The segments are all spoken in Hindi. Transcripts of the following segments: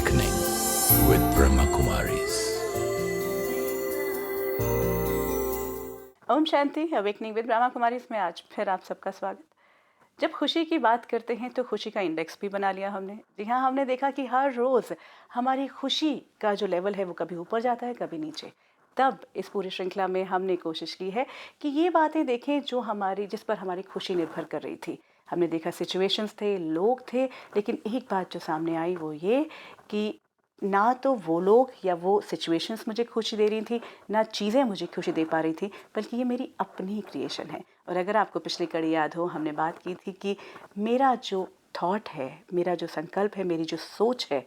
Awakening with Brahma Kumaris. ओम शांति। अवेकनिंग विद ब्रह्मा कुमारी में आज फिर आप सबका स्वागत। जब खुशी की बात करते हैं तो खुशी का इंडेक्स भी बना लिया हमने। जी हाँ, हमने देखा कि हर रोज़ हमारी खुशी का जो लेवल है वो कभी ऊपर जाता है, कभी नीचे। तब इस पूरी श्रृंखला में हमने कोशिश की है कि ये बातें देखें जिस पर हमारी खुशी निर्भर कर रही थी। हमने देखा सिचुएशंस थे, लोग थे, लेकिन एक बात जो सामने आई वो ये कि ना तो वो लोग या वो सिचुएशंस मुझे खुशी दे रही थी, ना चीज़ें मुझे खुशी दे पा रही थी, बल्कि ये मेरी अपनी क्रिएशन है। और अगर आपको पिछली कड़ी याद हो, हमने बात की थी कि मेरा जो थॉट है, मेरा जो संकल्प है, मेरी जो सोच है,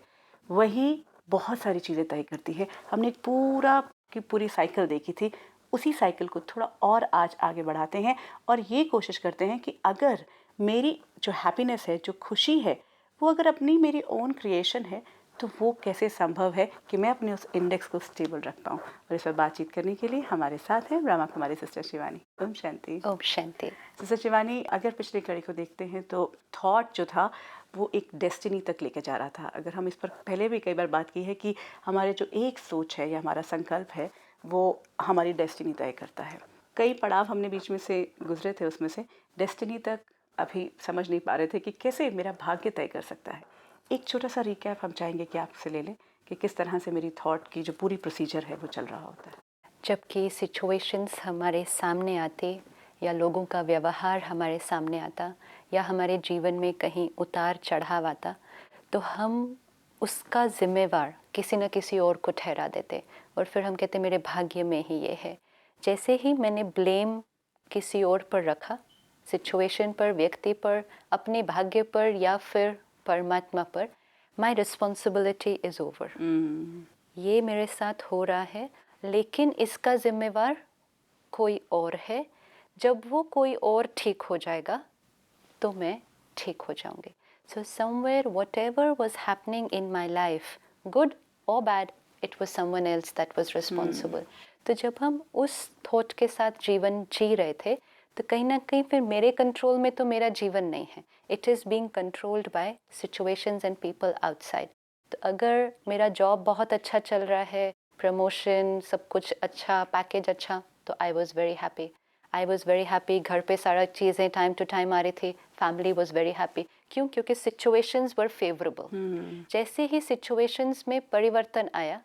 वही बहुत सारी चीज़ें तय करती है। हमने एक पूरी साइकिल देखी थी। उसी साइकिल को थोड़ा और आज आगे बढ़ाते हैं और ये कोशिश करते हैं कि अगर मेरी जो हैप्पीनेस है, जो खुशी है, वो अगर अपनी मेरी ओन क्रिएशन है, तो वो कैसे संभव है कि मैं अपने उस इंडेक्स को स्टेबल रख पाऊँ। और इस पर बातचीत करने के लिए हमारे साथ हैं ब्रह्मा कुमारी सिस्टर शिवानी। ओम शांति। ओम शांति। सिस्टर शिवानी, अगर पिछली कड़ी को देखते हैं तो थॉट जो था वो एक डेस्टिनी तक लेकर जा रहा था। अगर हम इस पर पहले भी कई बार बात की है कि हमारे जो एक सोच है या हमारा संकल्प है वो हमारी डेस्टिनी तय करता है। कई पड़ाव हमने बीच में से गुजरे थे, उसमें से डेस्टिनी तक अभी समझ नहीं पा रहे थे कि कैसे मेरा भाग्य तय कर सकता है। एक छोटा सा रिकैप हम चाहेंगे कि आपसे ले लें कि किस तरह से मेरी थॉट की जो पूरी प्रोसीजर है वो चल रहा होता है। जबकि सिचुएशंस हमारे सामने आते या लोगों का व्यवहार हमारे सामने आता या हमारे जीवन में कहीं उतार चढ़ाव आता, तो हम उसका जिम्मेवार किसी न किसी और को ठहरा देते और फिर हम कहते मेरे भाग्य में ही ये है। जैसे ही मैंने ब्लेम किसी और पर रखा, सिचुएशन पर, व्यक्ति पर, अपने भाग्य पर या फिर परमात्मा पर, माई रिस्पॉन्सिबिलिटी इज़ ओवर। ये मेरे साथ हो रहा है, लेकिन इसका जिम्मेवार कोई और है। जब वो कोई और ठीक हो जाएगा तो मैं ठीक हो जाऊंगी। So somewhere whatever was happening in my life, good और bad, it was someone else that was responsible. तो जब हम उस थॉट के साथ जीवन जी रहे थे, तो कहीं ना कहीं फिर मेरे कंट्रोल में तो मेरा जीवन नहीं है। It is being controlled by situations and people outside. तो अगर मेरा जॉब बहुत अच्छा चल रहा है, प्रमोशन, सब कुछ अच्छा, पैकेज अच्छा, तो आई वॉज वेरी हैप्पी। घर पे सारा चीज़ें टाइम टू टाइम आ रही थी, फैमिली वॉज वेरी हैप्पी। क्यों? क्योंकि सिचुएशंस वर फेवरेबल। जैसे ही सिचुएशंस में परिवर्तन आया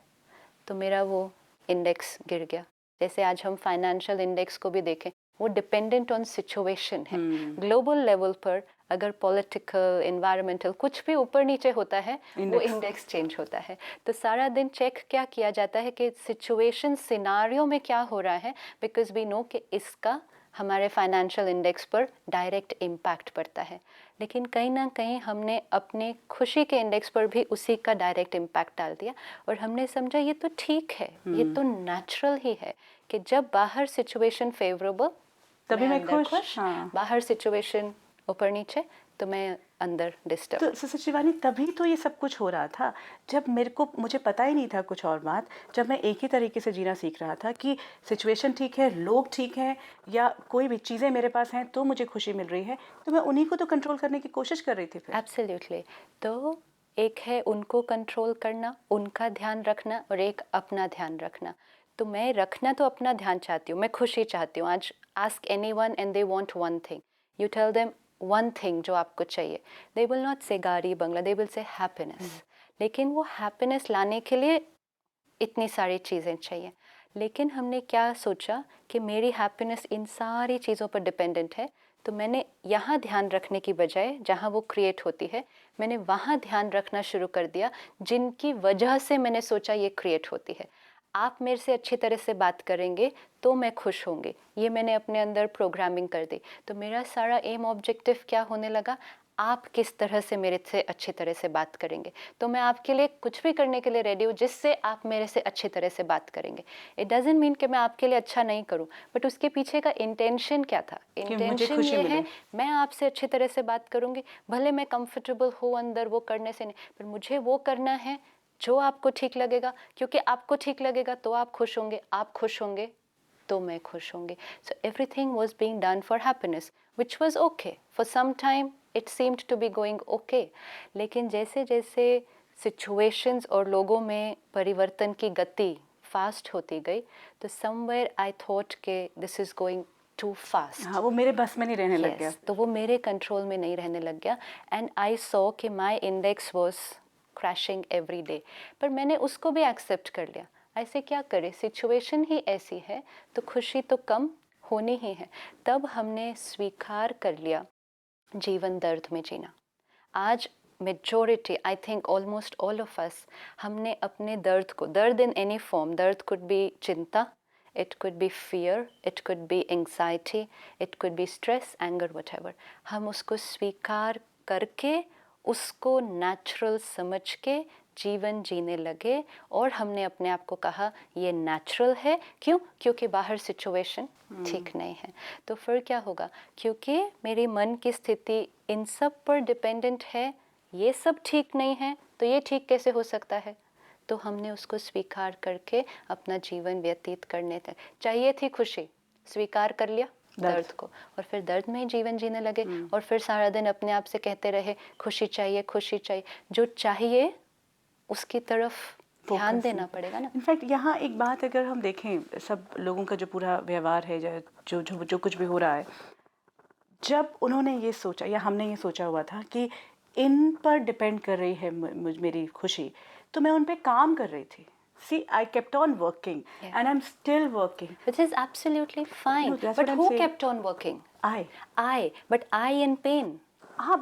तो मेरा वो इंडेक्स गिर गया। जैसे आज हम फाइनेंशियल इंडेक्स को भी देखें, वो डिपेंडेंट ऑन सिचुएशन है। ग्लोबल लेवल पर अगर पॉलिटिकल, एनवायरमेंटल कुछ भी ऊपर नीचे होता है, वो इंडेक्स चेंज होता है। तो सारा दिन चेक क्या किया जाता है कि सिचुएशन, सिनारियो में क्या हो रहा है, बिकॉज वी नो कि इसका हमारे फाइनेंशियल इंडेक्स पर डायरेक्ट इम्पैक्ट पड़ता है। लेकिन कहीं ना कहीं हमने अपने खुशी के इंडेक्स पर भी उसी का डायरेक्ट इम्पैक्ट डाल दिया और हमने समझा ये तो ठीक है, ये तो नेचुरल ही है कि जब बाहर सिचुएशन फेवरेबल तभी मैं खुश। बाहर सिचुएशन ऊपर नीचे तो मैं अंदर डिस्टर्ब। तो सिस्टर शिवानी, तभी तो ये सब कुछ हो रहा था जब मुझे पता ही नहीं था कुछ और बात। जब मैं एक ही तरीके से जीना सीख रहा था कि सिचुएशन ठीक है, लोग ठीक हैं, या कोई भी चीज़ें मेरे पास हैं तो मुझे खुशी मिल रही है, तो मैं उन्हीं को तो कंट्रोल करने की कोशिश कर रही थी फिर। एब्सोल्युटली। तो एक है उनको कंट्रोल करना, उनका ध्यान रखना, और एक अपना ध्यान रखना। तो मैं रखना तो अपना ध्यान चाहती हूँ, मैं खुशी चाहती हूँ। आज ask anyone and they want one thing, you tell them one thing जो आपको चाहिए, दे विल नॉट से गाड़ी बंगला, दे विल से हैप्पीनेस। लेकिन वो हैप्पीनेस लाने के लिए इतनी सारी चीज़ें चाहिए। लेकिन हमने क्या सोचा कि मेरी हैप्पीनेस इन सारी चीज़ों पर डिपेंडेंट है, तो मैंने यहाँ ध्यान रखने की बजाय जहाँ वो क्रिएट होती है, मैंने वहाँ ध्यान रखना शुरू कर दिया जिनकी वजह से मैंने सोचा ये क्रिएट होती है। आप मेरे से अच्छी तरह से बात करेंगे तो मैं खुश होंगी, ये मैंने अपने अंदर प्रोग्रामिंग कर दी। तो मेरा सारा एम ऑब्जेक्टिव क्या होने लगा, आप किस तरह से मेरे से अच्छी तरह से बात करेंगे, तो मैं आपके लिए कुछ भी करने के लिए रेडी हूँ जिससे आप मेरे से अच्छी तरह से बात करेंगे। इट डजंट मीन कि मैं आपके लिए अच्छा नहीं करूँ, बट उसके पीछे का इंटेंशन क्या था? इंटेंशन ये है, मैं आपसे अच्छी तरह से बात करूँगी, भले मैं कंफर्टेबल हो अंदर वो करने से नहीं, पर मुझे वो करना है जो आपको ठीक लगेगा, क्योंकि आपको ठीक लगेगा तो आप खुश होंगे, आप खुश होंगे तो मैं खुश होंगी। So everything was being done for happiness, which was okay for some time, it seemed to be going okay. लेकिन जैसे जैसे सिचुएशंस और लोगों में परिवर्तन की गति फास्ट होती गई, तो समवेयर आई थॉट के this is going too fast. हाँ, वो मेरे बस में नहीं रहने लग गया। तो वो मेरे कंट्रोल में नहीं रहने लग गया, एंड आई सॉ कि my index was crashing every day. पर मैंने उसको भी एक्सेप्ट कर लिया, ऐसे क्या करे, सिचुएशन ही ऐसी है तो खुशी तो कम होनी ही है। तब हमने स्वीकार कर लिया जीवन दर्द में जीना। आज majority, I think almost all of us, हमने अपने दर्द को, दर्द इन एनी फॉर्म, दर्द कुड बी चिंता, it could be fear, it could be anxiety, it could be stress, anger, whatever, हम उसको स्वीकार करके उसको नेचुरल समझ के जीवन जीने लगे। और हमने अपने आप को कहा ये नेचुरल है। क्यों? क्योंकि बाहर सिचुएशन ठीक नहीं है। तो फिर क्या होगा, क्योंकि मेरी मन की स्थिति इन सब पर डिपेंडेंट है, ये सब ठीक नहीं है तो ये ठीक कैसे हो सकता है। तो हमने उसको स्वीकार करके अपना जीवन व्यतीत करने तक, चाहिए थी खुशी, स्वीकार कर लिया दर्द को, और फिर दर्द में ही जीवन जीने लगे। और फिर सारा दिन अपने आप से कहते रहे खुशी चाहिए, खुशी चाहिए। जो चाहिए उसकी तरफ ध्यान देना पड़ेगा ना। इनफैक्ट यहाँ एक बात अगर हम देखें, सब लोगों का जो पूरा व्यवहार है, जो जो जो कुछ भी हो रहा है, जब उन्होंने ये सोचा या हमने ये सोचा हुआ था कि इन पर डिपेंड कर रही है मेरी खुशी, तो मैं उन पे काम कर रही थी। See, I kept on working, and I'm still working. Which is absolutely fine. No, that's but what I'm who saying. kept on working? I. But I in pain.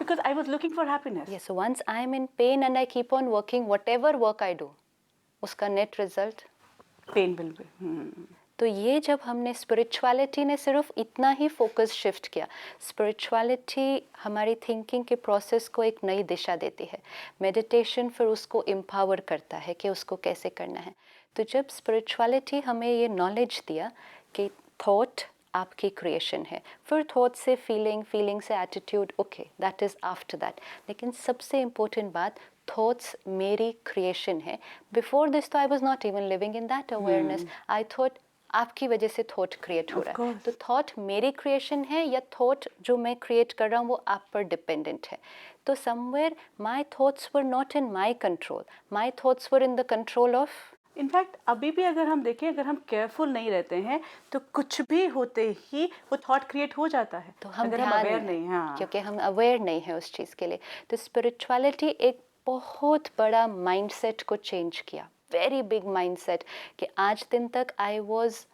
Because I was looking for happiness. Yes, so once I'm in pain and I keep on working, whatever work I do, उसका net result Pain will be. तो ये जब हमने, स्पिरिचुअलिटी ने सिर्फ इतना ही फोकस शिफ्ट किया। स्पिरिचुअलिटी हमारी थिंकिंग के प्रोसेस को एक नई दिशा देती है, मेडिटेशन फिर उसको एम्पावर करता है कि उसको कैसे करना है। तो जब स्पिरिचुअलिटी हमें ये नॉलेज दिया कि थॉट आपकी क्रिएशन है, फिर थॉट से फीलिंग, फीलिंग से attitude, okay that is after that. लेकिन सबसे इम्पोर्टेंट बात, थॉट्स मेरी क्रिएशन है। बिफोर दिस तो I was not even living in that awareness. I thought आपकी वजह से थॉट क्रिएट हो रहा है, तो थॉट मेरी क्रिएशन है या थॉट जो मैं क्रिएट कर रहा हूँ वो आप पर डिपेंडेंट है। तो somewhere my thoughts were not in my control, my thoughts were in the control of. In fact अभी भी अगर हम देखें, अगर हम केयरफुल नहीं रहते हैं तो कुछ भी होते ही वो थॉट क्रिएट हो जाता है। तो हम अगर हम अवेयर नहीं, हाँ, क्योंकि हम अवेयर नहीं है उस चीज़ के लिए। तो स्पिरिचुअलिटी एक बहुत बड़ा माइंडसेट को चेंज किया, वेरी बिग माइंडसेट, कि आज दिन तक I was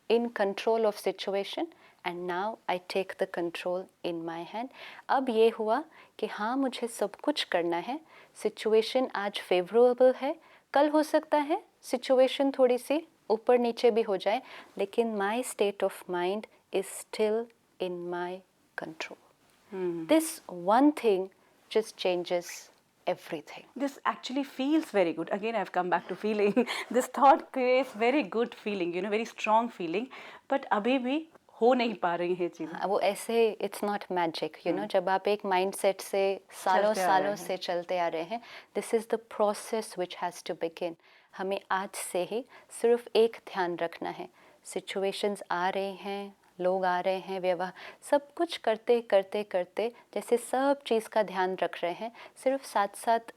in control of situation and now I take the control in my hand. अब ये हुआ कि हाँ, मुझे सब कुछ करना है। सिचुएशन आज फेवरेबल है, कल हो सकता है सिचुएशन थोड़ी सी ऊपर नीचे भी हो जाए, लेकिन my state of mind is still in my control. This one thing just changes everything. This actually feels very good. Again, I've come back to feeling. This thought creates very good feeling, very strong feeling. But अभी भी हो नहीं पा रही है चीज़ें। वो ऐसे, it's not magic, जब आप एक mindset से सालों से चलते आ रहे हैं, this is the process which has to begin. हमें आज से ही सिर्फ एक ध्यान रखना है, situations आ रहे हैं, लोग आ रहे हैं, व्यवहार, सब कुछ करते करते करते जैसे सब चीज़ का ध्यान रख रहे हैं, सिर्फ साथ साथ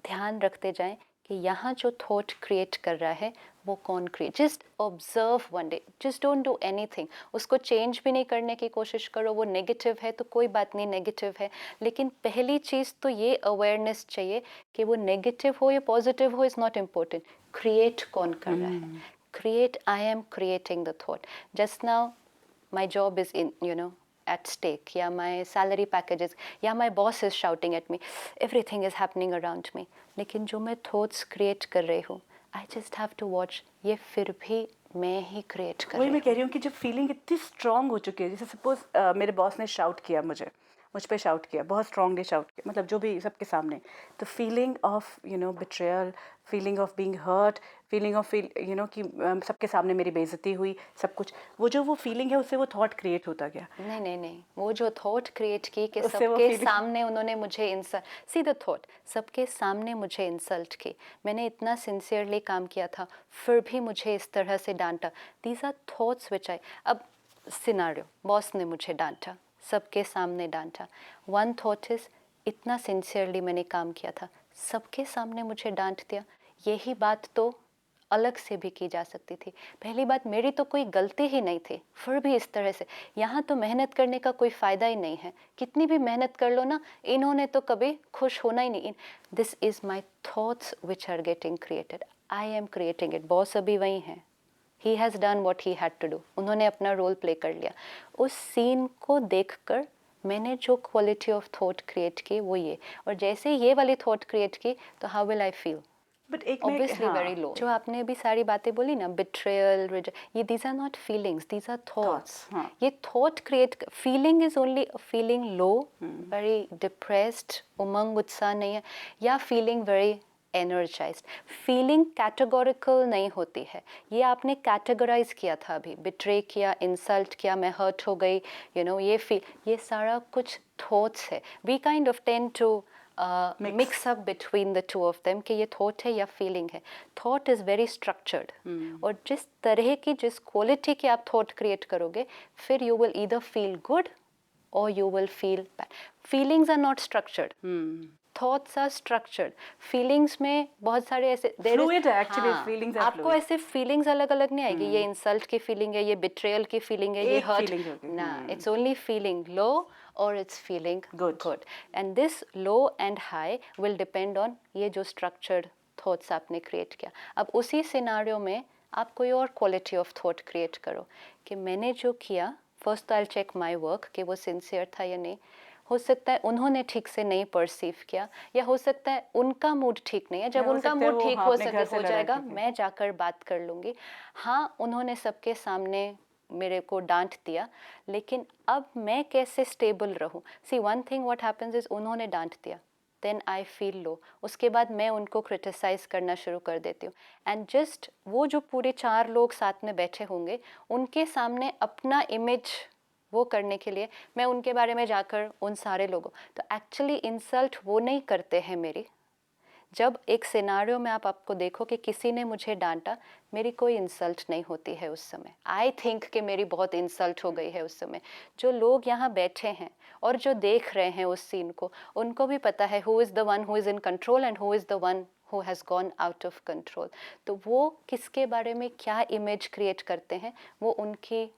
ध्यान रखते जाएं कि यहाँ जो थॉट क्रिएट कर रहा है वो कौन create. Just observe one day, just don't do anything. उसको चेंज भी नहीं करने की कोशिश करो। वो नेगेटिव है तो कोई बात नहीं, नेगेटिव है, लेकिन पहली चीज़ तो ये अवेयरनेस चाहिए कि वो नेगेटिव हो या पॉजिटिव हो, इज़ नॉट इम्पोर्टेंट, क्रिएट कौन कर रहा है। Create, I am creating the thought. Just now my job is at stake, yeah, my salary packages, yeah, my boss is shouting at me, everything is happening around me, लेकिन जो मैं thoughts create कर रही हूँ, I just have to watch, ये फिर भी मैं ही create कर रही हूँ। वही मैं कह रही हूँ कि जब फीलिंग इतनी स्ट्रांग हो चुकी है, जैसे सपोज मेरे बॉस ने शाउट किया मुझ पे शाउट किया, बहुत स्ट्रांगली शाउट किया, मतलब जो भी सबके सामने, तो feeling of betrayal, feeling of being hurt, feeling of कि सबके सामने मेरी बेइज्जती हुई, सब कुछ, वो फीलिंग है, उससे वो थॉट क्रिएट होता गया। नहीं, वो जो थॉट क्रिएट की कि सबके सामने उन्होंने मुझे इंसल्ट, सी द थॉट, सबके सामने मुझे इंसल्ट की, मैंने इतना सिंसियरली काम किया था, फिर भी मुझे इस तरह से डांटा। दीज आर थॉट्स विच आई, अब सिनारियो, बॉस ने मुझे डांटा, सबके सामने डांटा, वन थॉट इज इतना सिंसियरली मैंने काम किया था, सबके सामने मुझे डांट दिया। यही बात तो अलग से भी की जा सकती थी। पहली बात, मेरी तो कोई गलती ही नहीं थी, फिर भी इस तरह से। यहाँ तो मेहनत करने का कोई फ़ायदा ही नहीं है, कितनी भी मेहनत कर लो ना, इन्होंने तो कभी खुश होना ही नहीं। This is my thoughts which are getting created, I am creating it. Boss अभी वही हैं, he has done what he had to do, उन्होंने अपना रोल प्ले कर लिया। उस सीन को देख कर मैंने जो क्वालिटी ऑफ थॉट क्रिएट की वो ये, और जैसे ये वाली थॉट क्रिएट की तो how will I feel? But एक ऑब्वियसली वेरी लो। जो आपने अभी सारी बातें बोली ना, बिट्रेयल, ये these are not feelings, these are thoughts. ये thought create, feeling is only feeling low, very depressed, उमंग उत्साह नहीं है, या feeling very energized. Feeling categorical नहीं होती है। ये आपने कैटेगराइज किया था अभी, बिट्रे किया, इंसल्ट किया, मैं हर्ट हो गई, ये सारा कुछ थॉट्स है। We kind of tend to mix up between the two of them कि ये थॉट है या फीलिंग है। थॉट इज़ वेरी स्ट्रक्चर्ड, और जिस तरह की, जिस क्वालिटी की आप थॉट क्रिएट करोगे, फिर you will either feel good और you will feel bad. Feelings are not structured, thoughts are structured. Feelings में बहुत सारे ऐसे फ्लूइड है एक्चुअली, फीलिंग्स आर आपको ऐसे फीलिंग्स अलग अलग नहीं आएगी, ये इंसल्ट की फीलिंग है, ये बिट्रेयल की फीलिंग है, ये हर्ट ना, इट्स ओनली फीलिंग लो और it's feeling good. And this low and high will depend on ये जो स्ट्रक्चर्ड थॉट्स आपने क्रिएट किया। अब उसी सिनारियो में आप कोई और क्वालिटी ऑफ थॉट क्रिएट करो कि मैंने जो किया, first I check my work कि वो सिंसियर था या नहीं। हो सकता है उन्होंने ठीक से नहीं परसीव किया, या हो सकता है उनका मूड ठीक नहीं है। जब उनका मूड ठीक हो जाएगा, मैं जाकर बात कर लूँगी। हाँ, उन्होंने सबके सामने मेरे को डांट दिया, लेकिन अब मैं कैसे स्टेबल रहूँ? See one thing what happens is, उन्होंने डांट दिया, देन आई फील लो, उसके बाद मैं उनको क्रिटिसाइज़ करना शुरू कर देती हूँ। एंड जस्ट वो जो पूरे 4 लोग साथ में बैठे होंगे, उनके सामने अपना इमेज वो करने के लिए मैं उनके बारे में जाकर उन सारे लोगों, तो एक्चुअली इंसल्ट वो नहीं करते हैं मेरी। जब एक सिनारियो में आपको देखो कि किसी ने मुझे डांटा, मेरी कोई इंसल्ट नहीं होती है उस समय। आई थिंक कि मेरी बहुत इंसल्ट हो गई है उस समय। जो लोग यहाँ बैठे हैं और जो देख रहे हैं उस सीन को, उनको भी पता है who is the one who is in control and who is the one who has gone out of control. तो वो किसके बारे में क्या इमेज क्रिएट करते हैं, वो उनकी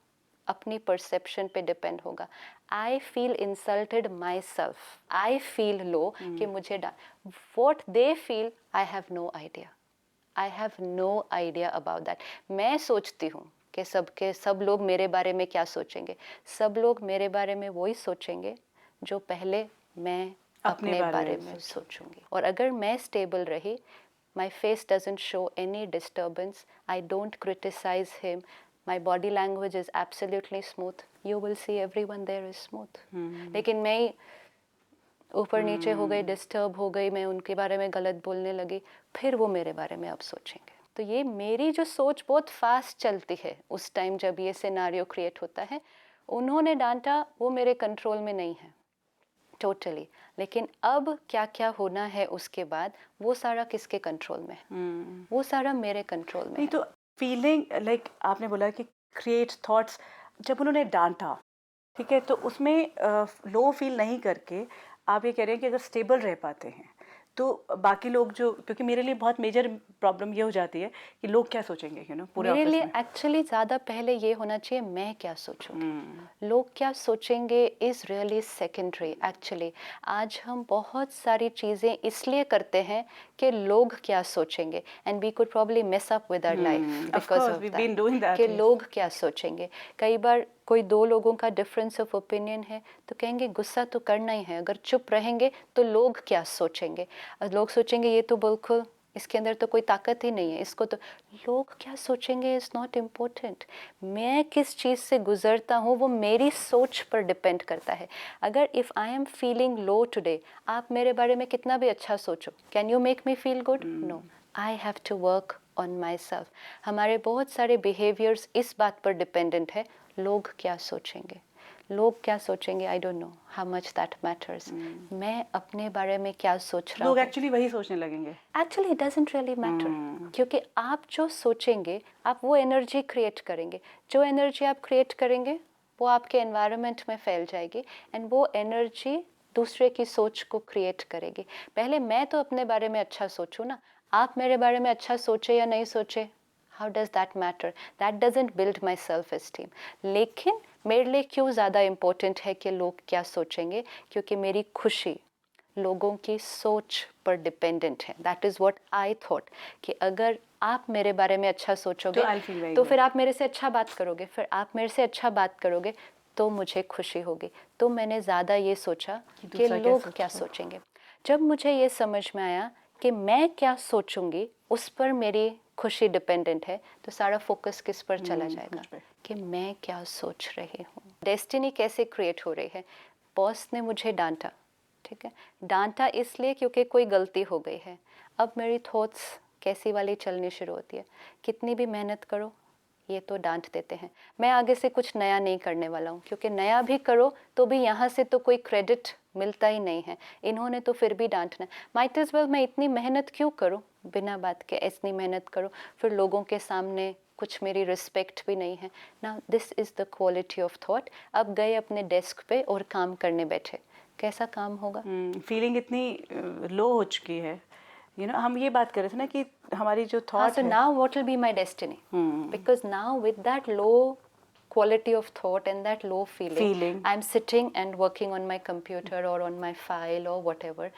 अपनी परसेप्शन पे डिपेंड होगा। I feel insulted myself, I feel low कि मुझे what they feel, I have no idea, I have no idea about that. मैं सोचती हूँ कि सब लोग मेरे बारे में क्या सोचेंगे। सब लोग मेरे बारे में वही सोचेंगे जो पहले मैं अपने बारे में सोचूंगी। और अगर मैं स्टेबल रही, my face doesn't show any disturbance, I don't criticize him, my body language is absolutely smooth, you will see everyone there is smooth. लेकिन मैं ऊपर नीचे हो गई, डिस्टर्ब हो गई, मैं उनके बारे में गलत बोलने लगी, फिर वो मेरे बारे में अब सोचेंगे। तो ये मेरी जो सोच बहुत फास्ट चलती है उस टाइम जब ये सिनारियो क्रिएट होता है। उन्होंने डांटा, वो मेरे कंट्रोल में नहीं है टोटली, लेकिन अब क्या क्या होना है उसके बाद, वो सारा किसके कंट्रोल में है? वो सारा मेरे कंट्रोल में नहीं। तो फीलिंग लाइक आपने बोला कि क्रिएट थॉट्स, जब उन्होंने डांटा, ठीक है, तो उसमें लो फील नहीं करके आप ये कह रहे हैं कि अगर स्टेबल रह पाते हैं तो बाकी लोग जो, क्योंकि मेरे लिए बहुत मेजर प्रॉब्लम ये हो जाती है कि लोग क्या सोचेंगे, पूरे मेरे लिए एक्चुअली ज़्यादा पहले ये होना चाहिए मैं क्या सोचूंगी। लोग क्या सोचेंगे इज़ रियली सेकेंडरी एक्चुअली। आज हम बहुत सारी चीज़ें इसलिए करते हैं कि लोग क्या सोचेंगे, and we could probably mess up with our life because of that कि लोग क्या सोचेंगे। कई बार कोई 2 लोगों का डिफरेंस ऑफ ओपिनियन है तो कहेंगे गुस्सा तो करना ही है, अगर चुप रहेंगे तो लोग क्या सोचेंगे। लोग सोचेंगे ये तो बिल्कुल, इसके अंदर तो कोई ताकत ही नहीं है, इसको तो लोग क्या सोचेंगे इज़ नॉट इम्पोर्टेंट। मैं किस चीज़ से गुजरता हूँ वो मेरी सोच पर डिपेंड करता है। अगर if I am feeling low today, आप मेरे बारे में कितना भी अच्छा सोचो, can you make me feel good? No, I have to work on myself. हमारे बहुत सारे बिहेवियर्स इस बात पर डिपेंडेंट है, लोग क्या सोचेंगे। लोग क्या सोचेंगे, I don't know how much that matters. मैं अपने बारे में क्या सोच रहा हूँ, लोग एक्चुअली वही सोचने लगेंगे। Actually it doesn't really matter, क्योंकि आप जो सोचेंगे आप वो एनर्जी क्रिएट करेंगे। जो एनर्जी आप क्रिएट करेंगे वो आपके एनवायरनमेंट में फैल जाएगी, एंड वो एनर्जी दूसरे की सोच को क्रिएट करेगी। पहले मैं तो अपने बारे में अच्छा सोचूं ना, आप मेरे बारे में अच्छा सोचे या नहीं सोचे, how does that matter, that doesn't build my self esteem. लेकिन मेरे लिए क्यों ज़्यादा इम्पोर्टेंट है कि लोग क्या सोचेंगे, क्योंकि मेरी खुशी लोगों की सोच पर डिपेंडेंट है। That is what I thought कि अगर आप मेरे बारे में अच्छा सोचोगे तो I'll feel very तो good. फिर आप मेरे से अच्छा बात करोगे, फिर आप मेरे से अच्छा बात करोगे तो मुझे खुशी होगी। तो मैंने ज़्यादा ये सोचा कि दूसरा क्या लोग क्या सोचेंगे। जब मुझे ये समझ में आया कि मैं क्या सोचूंगी उस पर मेरी खुशी डिपेंडेंट है, तो सारा फोकस किस पर चला जाएगा मुझ पे। कि मैं क्या सोच रही हूँ। डेस्टिनी कैसे क्रिएट हो रही है। बॉस ने मुझे डांटा, ठीक है, डांटा इसलिए क्योंकि कोई गलती हो गई है। अब मेरी थॉट्स कैसी वाली चलनी शुरू होती है, कितनी भी मेहनत करो ये तो डांट देते हैं, मैं आगे से कुछ नया नहीं करने वाला हूँ, क्योंकि नया भी करो तो भी यहाँ से तो कोई क्रेडिट मिलता ही नहीं है, इन्होंने तो फिर भी डांटना। माइट एज वेल मैं इतनी मेहनत क्यों करूँ, बिना बात के इतनी मेहनत करूँ, फिर लोगों के सामने कुछ मेरी रिस्पेक्ट भी नहीं है ना। This is the quality of thought. अब गए अपने डेस्क पे और काम करने बैठे, कैसा काम होगा। फीलिंग इतनी लो हो चुकी है, हम ये बात कर रहे थे ना कि हमारी जो हाँ, थॉट so है, now what will be my destiny? Because now with that low quality of thought and that low feeling, I'm sitting and working on my computer or on my file or whatever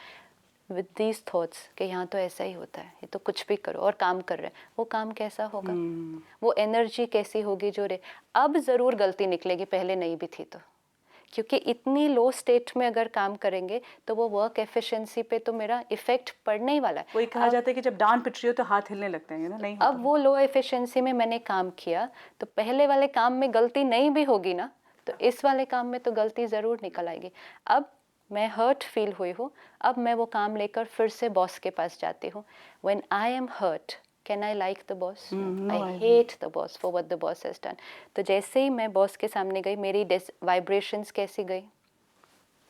with these thoughts कि यहाँ तो ऐसा ही होता है, ये तो कुछ भी करो और काम कर रहे हैं, वो काम कैसा होगा, वो एनर्जी कैसी होगी जो रे। अब ज़रूर गलती निकलेगी, पहले नहीं भी थी तो, क्योंकि इतनी लो स्टेट में अगर काम करेंगे तो वो वर्क एफिशिएंसी पे तो मेरा इफेक्ट पड़ने ही वाला है। वही कहा जाता है कि जब डांट पिट रही हो तो हाथ हिलने लगते हैं, नहीं होता। अब वो लो एफिशिएंसी में मैंने काम किया तो पहले वाले काम में गलती नहीं भी होगी ना, तो इस वाले काम में तो गलती ज़रूर निकल आएगी। अब मैं हर्ट फील हुई हूँ, अब मैं वो काम लेकर फिर से बॉस के पास जाती हूँ। When I am hurt, can I like the boss? I hate the boss for what the boss has done. तो जैसे ही मैं बॉस के सामने गई, मेरी वाइब्रेशंस कैसी गई,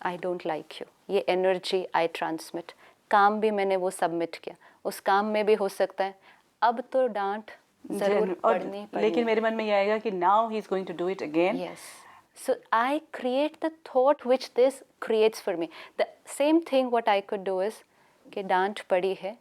आई डोंट लाइक यू, ये एनर्जी आई ट्रांसमिट। काम भी मैंने वो सबमिट किया, उस काम में भी हो सकता है अब तो डांट जरूर पड़नी। लेकिन मेरे मन में ये आएगा कि now he is going to do it again. Yes, so I create the thought which this creates for me. The same thing what I could do is कि डांट पड़ी है,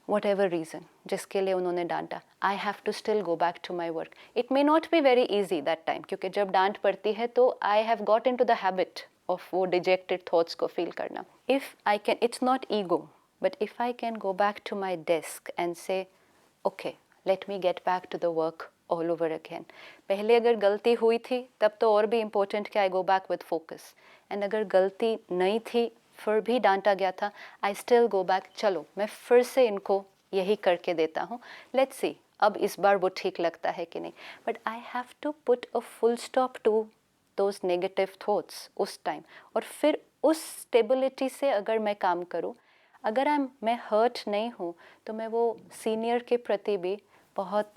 whatever reason जिसके लिए उन्होंने डांटा, I have to still go back to my work. It may not be very easy that time, क्योंकि जब डांट पड़ती है तो I have got into the habit of वो dejected thoughts को feel करना. If I can, it's not ego, but if I can go back to my desk and say, okay, let me get back to the work all over again. पहले अगर गलती हुई थी तब तो और भी इम्पोर्टेंट कि I go back with focus, and अगर गलती नहीं थी फिर भी डांटा गया था, आई स्टिल गो बैक, चलो मैं फिर से इनको यही करके देता हूँ, लेट्स सी अब इस बार वो ठीक लगता है कि नहीं। But I have to put a full stop to those negative thoughts उस टाइम, और फिर उस स्टेबिलिटी से अगर मैं काम करूँ, अगर मैं हर्ट नहीं हूँ तो मैं वो सीनियर के प्रति भी बहुत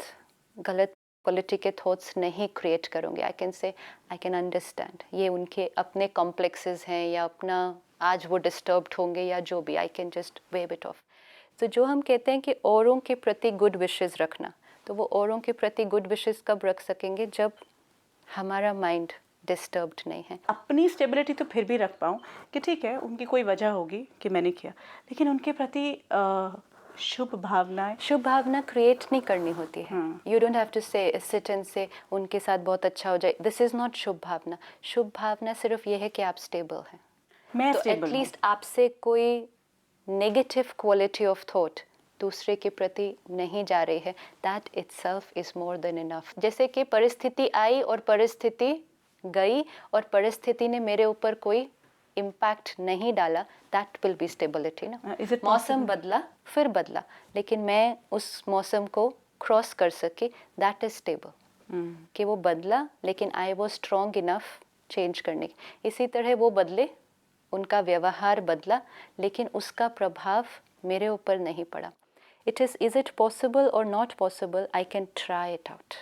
गलत क्वालिटी के थॉट्स नहीं क्रिएट करूँगी। I can say, I can understand ये उनके अपने कॉम्प्लेक्सेस हैं या अपना आज वो डिस्टर्ब्ड होंगे या जो भी, I can just wave it of. तो जो हम कहते हैं कि औरों के प्रति गुड विशेस रखना, तो वो औरों के प्रति गुड विशेस कब रख सकेंगे, जब हमारा माइंड डिस्टर्ब्ड नहीं है। अपनी स्टेबिलिटी तो फिर भी रख पाऊँ कि ठीक है उनकी कोई वजह होगी कि मैंने किया, लेकिन उनके प्रति शुभ भावना क्रिएट नहीं करनी होती है। यू डोंट हैव टू से सिट एंड से उनके साथ बहुत अच्छा हो जाए, दिस इज़ नॉट शुभ भावना। शुभ भावना सिर्फ ये है कि आप स्टेबल हैं, मैं तो स्टेबल एटलीस्ट आपसे कोई नेगेटिव क्वालिटी ऑफ थॉट दूसरे के प्रति नहीं जा रही है, that itself is more than enough. जैसे कि परिस्थिति आई और परिस्थिति गई और परिस्थिति ने मेरे ऊपर कोई इम्पैक्ट नहीं डाला, दैट विल बी स्टेबिलिटी ना। मौसम बदला फिर बदला, लेकिन मैं उस मौसम को क्रॉस कर सकी, दैट इज स्टेबल। कि वो बदला लेकिन I was strong enough change करने की। इसी तरह वो बदले, उनका व्यवहार बदला, लेकिन उसका प्रभाव मेरे ऊपर नहीं पड़ा। इज इट पॉसिबल और not possible, I can try it out.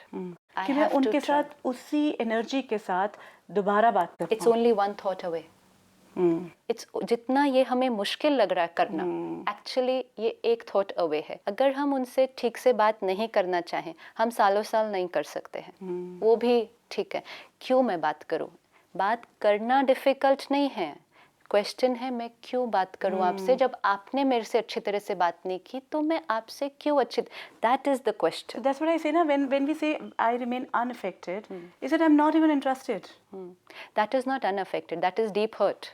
कि मैं उनके साथ उसी एनर्जी के साथ दोबारा बात कर, it's only one thought away. It's जितना ये हमें मुश्किल लग रहा है करना, एक्चुअली ये एक थॉट अवे है। अगर हम उनसे ठीक से बात नहीं करना चाहें, हम सालों साल नहीं कर सकते हैं, वो भी ठीक है। क्यों मैं बात करूं? बात करना डिफिकल्ट नहीं है, क्वेश्चन है मैं क्यों बात करूं आपसे जब आपने मेरे से अच्छी तरह से बात नहीं की, तो मैं आपसे क्यों अच्छी, that is the question. That's what I say now. When we say I remain unaffected, is that I'm not even interested. That is not unaffected, that is deep hurt.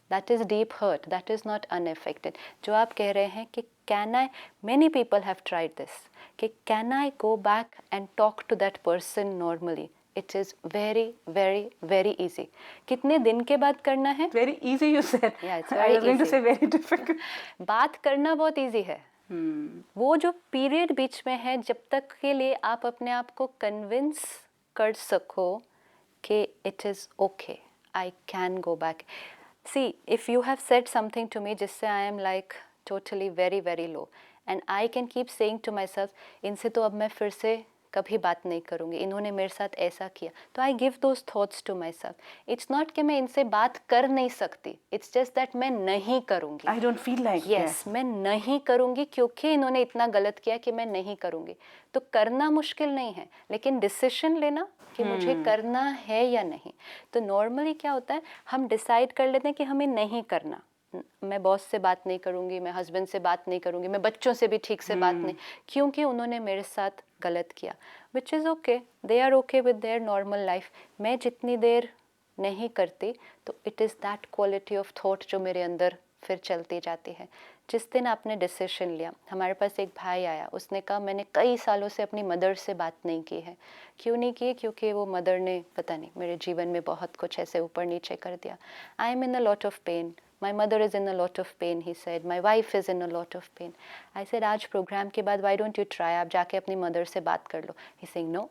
That is deep hurt, that is not unaffected. जो आप कह रहे हैं कि can I, many people have tried this, कि can I go back and talk to that person normally? It is very very very easy. कितने दिन के बाद करना है? Very easy, you said. Yeah, it's I very was going to easy. say very difficult. बात करना बहुत इजी है. वो जो पीरियड बीच में है, जब तक के लिए आप अपने आप को कन्विंस कर सको कि it is okay, I can go back. See, if you have said something to me जिससे I am like totally very very low, and I can keep saying to myself, इनसे तो अब मैं फिर से कभी बात नहीं करूँगी, इन्होंने मेरे साथ ऐसा किया, तो I give those thoughts to myself. It's not कि मैं इनसे बात कर नहीं सकती, इट्स जस्ट दैट मैं नहीं करूँगी. I don't feel like yes, मैं नहीं करूँगी क्योंकि इन्होंने इतना गलत किया कि मैं नहीं करूँगी. तो करना मुश्किल नहीं है, लेकिन डिसीजन लेना कि मुझे करना है या नहीं. तो नॉर्मली क्या होता है, हम डिसाइड कर लेते हैं कि हमें नहीं करना. मैं बॉस से बात नहीं करूँगी, मैं हस्बैंड से बात नहीं करूँगी, मैं बच्चों से भी ठीक से बात नहीं, क्योंकि उन्होंने मेरे साथ गलत किया. Which is okay, they are okay with their normal life. मैं जितनी देर नहीं करती, तो it is that quality of thought जो मेरे अंदर फिर चलती जाती है. जिस दिन आपने डिसीजन लिया, हमारे पास एक भाई आया, उसने कहा मैंने कई सालों से अपनी मदर से बात नहीं की है. क्यों नहीं की? क्योंकि वो मदर ने पता नहीं मेरे जीवन में बहुत कुछ ऐसे ऊपर नीचे कर दिया. I am in a lot of pain, my mother is in a lot of pain, he said, my wife is in a lot of pain. I said, आज प्रोग्राम के बाद why don't you try, आप जाके अपनी मदर से बात कर लो. He saying, no,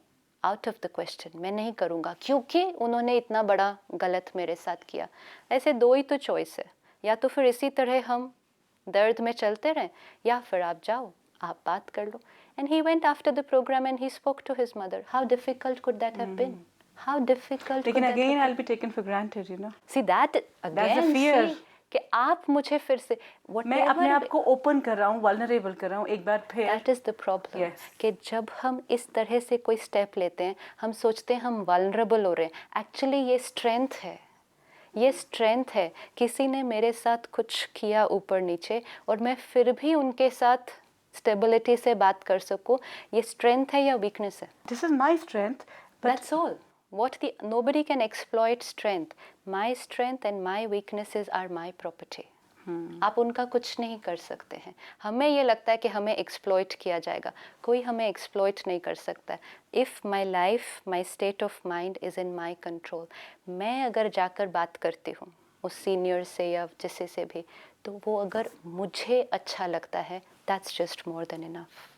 out of the question, मैं नहीं करूँगा क्योंकि उन्होंने इतना बड़ा गलत मेरे साथ किया. ऐसे दो ही तो चॉइस है, या तो फिर इसी तरह हम दर्द में चलते रहें, या फिर आप जाओ, आप बात कर लो. And he went after the program and he spoke to his mother. How difficult could that have been? How difficult Lekin could that again have I'll be taken for granted, you know. See that again, That's the fear. see, कि आप मुझे फिर से मैं अपने आप को ओपन कर रहा हूँ, वल्नरेबल कर रहा हूँ एक बार फिर. दैट इज़ द प्रॉब्लम, कि जब हम इस तरह से कोई स्टेप लेते हैं, हम सोचते हैं हम वल्नरेबल हो रहे हैं. एक्चुअली ये स्ट्रेंथ है, ये स्ट्रेंथ है. किसी ने मेरे साथ कुछ किया ऊपर नीचे और मैं फिर भी उनके साथ स्टेबिलिटी से बात कर सकूँ, ये स्ट्रेंथ है या वीकनेस है? This is my strength. That's all. Nobody can exploit strength. My strength and my weaknesses are my property. आप उनका कुछ नहीं कर सकते हैं. हमें ये लगता है कि हमें एक्सप्लॉइट किया जाएगा, कोई हमें एक्सप्लॉइट नहीं कर सकता. If my life, my state of mind is in my control. मैं अगर जाकर बात करती हूँ उस सीनियर से या जिससे से भी, तो वो अगर मुझे अच्छा लगता है, that's just more than enough.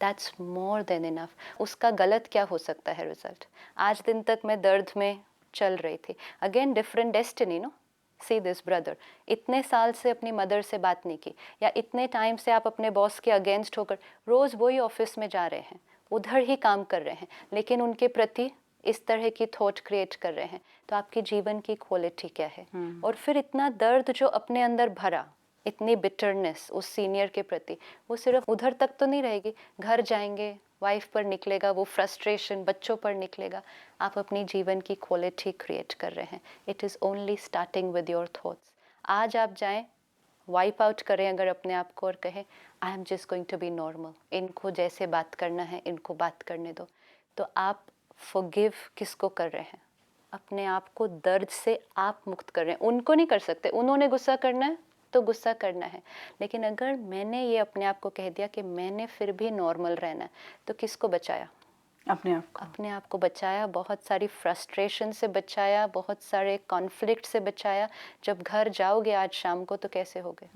That's more than enough. उसका गलत क्या हो सकता है रिजल्ट? आज दिन तक मैं दर्द में चल रही थी. Again different destiny, no. See this brother, इतने साल से अपनी मदर से बात नहीं की, या इतने टाइम से आप अपने बॉस के अगेंस्ट होकर रोज़ वही ऑफिस में जा रहे हैं, उधर ही काम कर रहे हैं, लेकिन उनके प्रति इस तरह की थॉट क्रिएट कर रहे हैं. तो आपकी जीवन की क्वालिटी क्या है? और फिर इतना दर्द जो अपने अंदर भरा, इतनी बिटरनेस उस सीनियर के प्रति, वो सिर्फ उधर तक तो नहीं रहेगी, घर जाएंगे, वाइफ पर निकलेगा, वो फ्रस्ट्रेशन बच्चों पर निकलेगा. आप अपनी जीवन की क्वालिटी क्रिएट कर रहे हैं. It is only starting with your thoughts. आज आप जाएं, वाइप आउट करें अगर अपने आप को और कहें I am just going to be normal, इनको जैसे बात करना है इनको बात करने दो, तो आप फॉरगिव किसको कर रहे हैं? अपने आप को दर्द से आप मुक्त कर रहे हैं. उनको नहीं कर सकते, उन्होंने गुस्सा करना है तो गुस्सा करना है, लेकिन अगर मैंने ये अपने आप को कह दिया कि मैंने फिर भी नॉर्मल रहना है, तो किसको बचाया? अपने आप को. अपने आप को बचाया, बहुत सारी फ्रस्ट्रेशन से बचाया, बहुत सारे कॉन्फ्लिक्ट से बचाया. जब घर जाओगे आज शाम को तो कैसे होगे?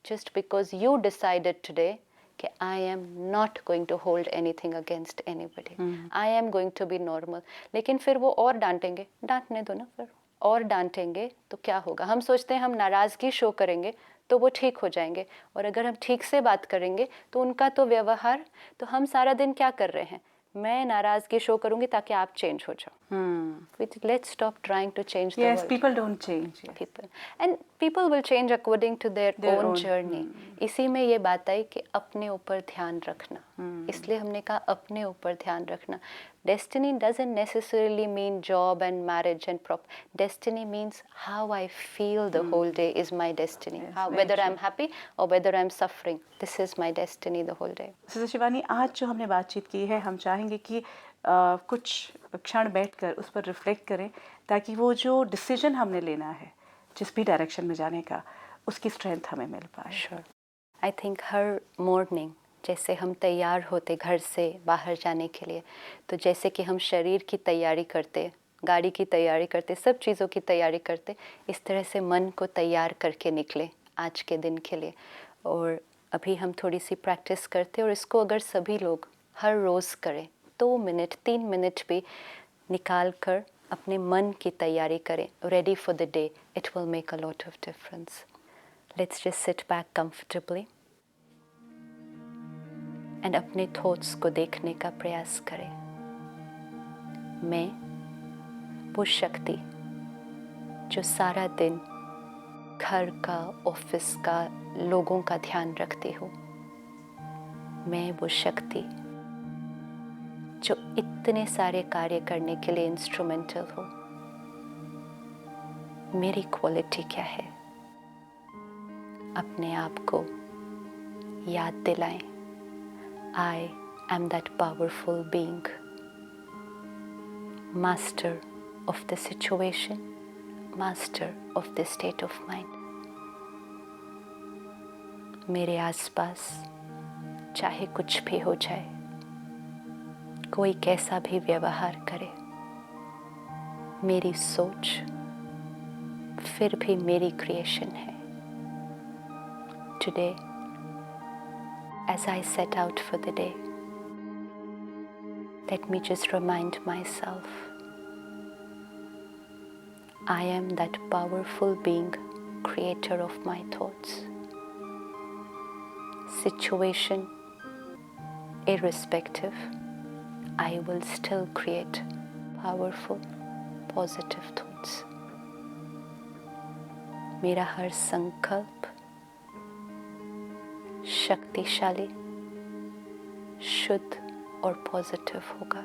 Just because you decided today कि I am not going to hold anything against anybody, I am going to be normal. लेकिन फिर वो और डांटेंगे, डांटने दो ना. फिर और डांटेंगे तो क्या होगा? हम सोचते हैं हम नाराज़गी शो करेंगे तो वो ठीक हो जाएंगे, और अगर हम ठीक से बात करेंगे तो उनका तो व्यवहार, तो हम सारा दिन क्या कर रहे हैं? मैं नाराज़गी शो करूँगी ताकि आप चेंज हो जाओ. Let's stop trying to change the Yes, world. people don't change. Yes. People will change according to their Their own own, journey. इसी में ये बात आई कि अपने ऊपर ध्यान रखना. इसलिए हमने कहा अपने ऊपर ध्यान रखना. Destiny doesn't necessarily mean job and marriage and destiny means how I feel the whole day is my destiny. Yes, How, very whether true. I'm happy or whether I'm suffering, this is my destiny the whole day. Sister Shivani, आज जो हमने बातचीत की है, हम चाहेंगे कि कुछ क्षण बैठकर उस पर रिफ्लेक्ट करें ताकि वो जो डिसीजन हमने लेना है जिस भी डायरेक्शन में जाने का, उसकी स्ट्रेंथ हमें मिल पाए. Sure. I think her morning जैसे हम तैयार होते घर से बाहर जाने के लिए, तो जैसे कि हम शरीर की तैयारी करते, गाड़ी की तैयारी करते, सब चीज़ों की तैयारी करते, इस तरह से मन को तैयार करके निकले आज के दिन के लिए. और अभी हम थोड़ी सी प्रैक्टिस करते और इसको अगर सभी लोग हर रोज़ करें, 2 मिनट 3 मिनट भी निकाल कर अपने मन की तैयारी करें, ready for the day, it will make a lot of difference. Let's just sit back comfortably and अपने थॉट्स को देखने का प्रयास करें. मैं वो शक्ति जो सारा दिन घर का, ऑफिस का, लोगों का ध्यान रखती हूँ, मैं वो शक्ति जो इतने सारे कार्य करने के लिए इंस्ट्रूमेंटल हो, मेरी क्वालिटी क्या है, अपने आप को याद दिलाएं. I am that powerful being, master of the situation, master of the state of mind. मेरे आसपास चाहे कुछ भी हो जाए, कोई कैसा भी व्यवहार करे, मेरी सोच फिर भी मेरी क्रिएशन है. Today, as I set out for the day, let me just remind myself, I am that powerful being, creator of my thoughts. Situation irrespective, I will still create powerful, positive thoughts. मेरा हर संकल्प शक्तिशाली, शुद्ध और पॉजिटिव होगा.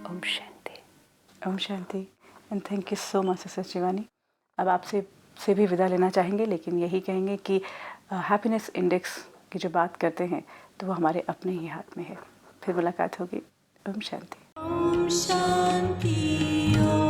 ओम शांति. ओम शांति. And thank you so much sister Shivani. अब आपसे भी विदा लेना चाहेंगे, लेकिन यही कहेंगे कि हैप्पीनेस इंडेक्स की जो बात करते हैं तो वो हमारे अपने ही हाथ में है. फिर मुलाकात होगी. Om Shanti. Om Shanti Om.